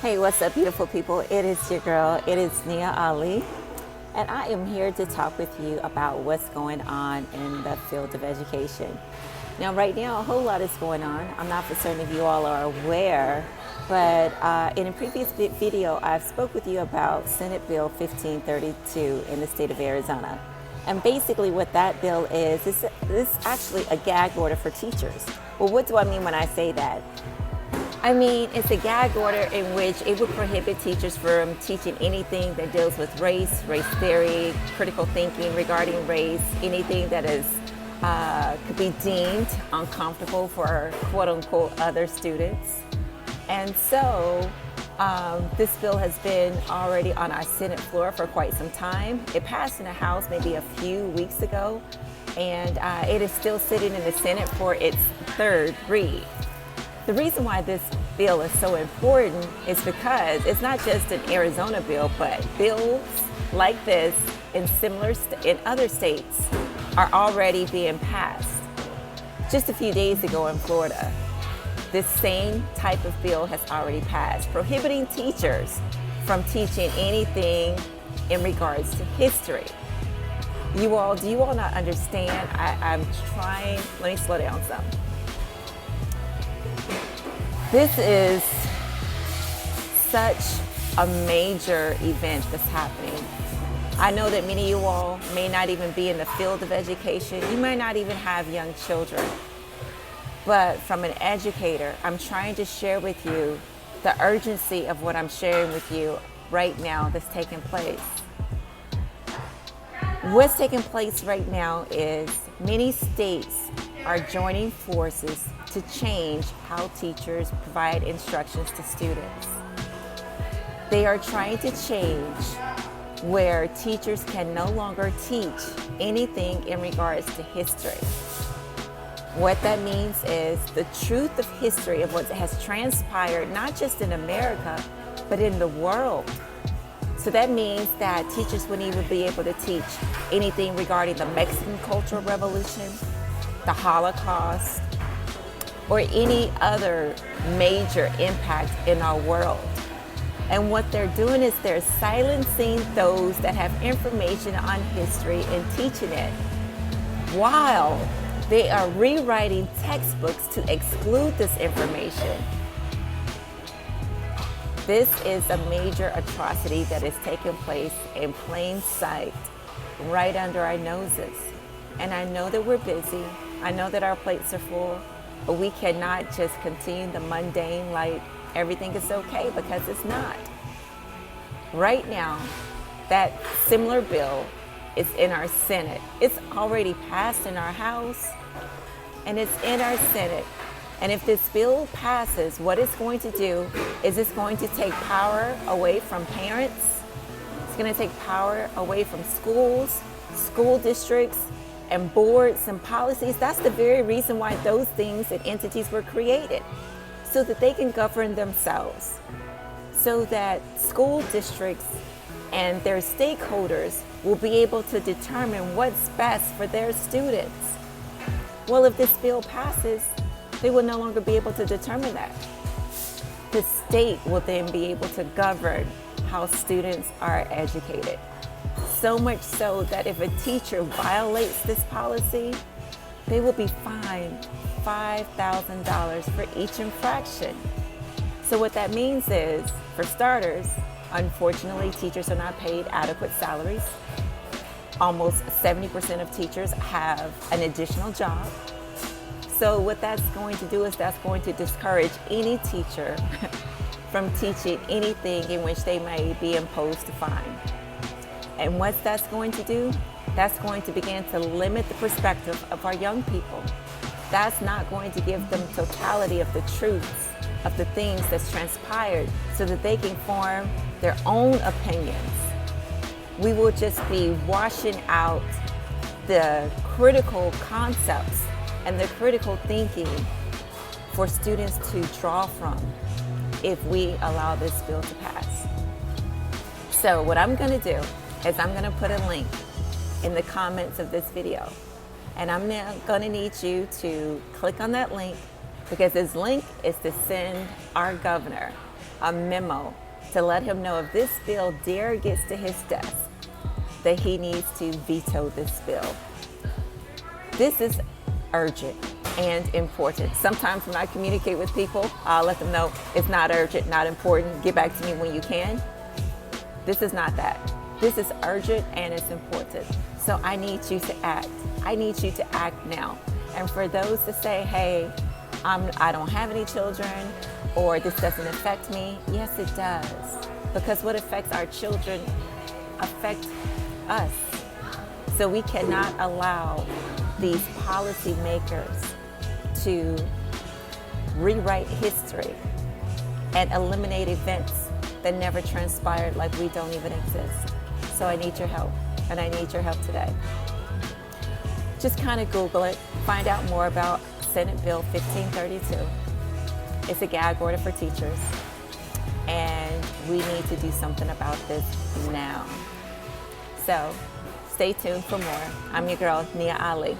Hey, what's up, beautiful people? It is your girl. It is Nia Ali, and I am here to talk with you about what's going on in the field of education. Now, right now, a whole lot is going on. I'm not for certain if you all are aware, but in a previous video, I've spoke with you about Senate Bill 1532 in the state of Arizona. And basically what that bill is actually a gag order for teachers. Well, what do I mean when I say that? I mean, it's a gag order in which it would prohibit teachers from teaching anything that deals with race, race theory, critical thinking regarding race, anything that is could be deemed uncomfortable for quote unquote other students. And so this bill has been already on our Senate floor for quite some time. It passed in the House maybe a few weeks ago, and it is still sitting in the Senate for its third read. The reason why this bill is so important is because it's not just an Arizona bill, but bills like this in in other states are already being passed. Just a few days ago in Florida, this same type of bill has already passed, prohibiting teachers from teaching anything in regards to history. Do you all not understand? I'm trying, let me slow down some. This is such a major event that's happening. I know that many of you all may not even be in the field of education. You might not even have young children. But from an educator, I'm trying to share with you the urgency of what I'm sharing with you right now that's taking place. What's taking place right now is many states are joining forces to change how teachers provide instructions to students. They are trying to change where teachers can no longer teach anything in regards to history. What that means is the truth of history of what has transpired, not just in America, but in the world. So that means that teachers wouldn't even be able to teach anything regarding the Mexican Cultural Revolution, the Holocaust, or any other major impact in our world. And what they're doing is they're silencing those that have information on history and teaching it, while they are rewriting textbooks to exclude this information. This is a major atrocity that is taking place in plain sight, right under our noses. And I know that we're busy. I know that our plates are full, but we cannot just continue the mundane like everything is okay, because it's not. Right now, that similar bill is in our Senate. It's already passed in our House, and it's in our Senate. And if this bill passes, what it's going to do is it's going to take power away from parents. It's going to take power away from schools, school districts, and boards and policies. That's the very reason why those things and entities were created, so that they can govern themselves, so that school districts and their stakeholders will be able to determine what's best for their students. Well, if this bill passes, they will no longer be able to determine that. The state will then be able to govern how students are educated. So much so that if a teacher violates this policy, they will be fined $5,000 for each infraction. So what that means is, for starters, unfortunately, teachers are not paid adequate salaries. Almost 70% of teachers have an additional job. So what that's going to do is that's going to discourage any teacher from teaching anything in which they may be imposed a fine. And what that's going to do, that's going to begin to limit the perspective of our young people. That's not going to give them totality of the truths of the things that's transpired, so that they can form their own opinions. We will just be washing out the critical concepts and the critical thinking for students to draw from if we allow this bill to pass. So what I'm going to do is I'm going to put a link in the comments of this video, and I'm now going to need you to click on that link because his link is to send our governor a memo to let him know if this bill dare gets to his desk, that he needs to veto this bill. This is urgent and important. Sometimes when I communicate with people, I'll let them know it's not urgent, not important, get back to me when you can. This is not that. This is urgent and it's important. So I need you to act. I need you to act now. And for those to say, hey, I don't have any children, or this doesn't affect me, yes, it does. Because what affects our children affects us. So we cannot allow these policymakers to rewrite history and eliminate events that never transpired, like we don't even exist. So I need your help, and I need your help today. Just kind of Google it, find out more about Senate Bill 1532. It's a gag order for teachers, and we need to do something about this now. So stay tuned for more. I'm your girl, Nia Ali.